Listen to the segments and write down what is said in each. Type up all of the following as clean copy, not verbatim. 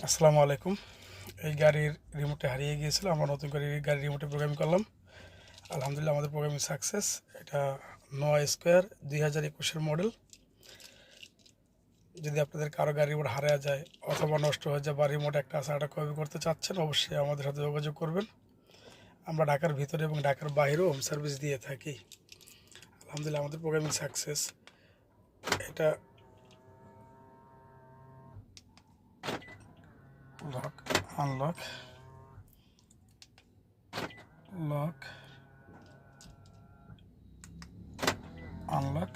আসসালামু আলাইকুম। এই গাড়ির রিমোটে হারিয়ে গিয়েছিল, আমরা নতুন করে এই গাড়ির রিমোটে প্রোগ্রামিং করলাম। আলহামদুলিল্লাহ আমাদের প্রোগ্রামিং সাকসেস। এটা নোয়া স্কোয়ার 2021-এর মডেল। যদি আপনাদের কারো গাড়ি রিমোট হারিয়ে যায় অথবা নষ্ট হয়ে যায় বা রিমোট একটা আছে একটা কপি করতে চাচ্ছেন, অবশ্যই আমাদের সাথে যোগাযোগ করবেন। আমরা ঢাকার ভিতরে এবং ঢাকার বাইরেও হোম সার্ভিস দিয়ে থাকি। আলহামদুলিল্লাহ আমাদের প্রোগ্রামিং সাকসেস। এটা লক, আনলক, লক, আনলক।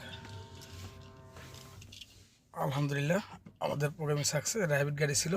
আলহামদুলিল্লাহ আমাদের প্রোগ্রামিং সাকসেস। র্যাবিট গাড়ি ছিল।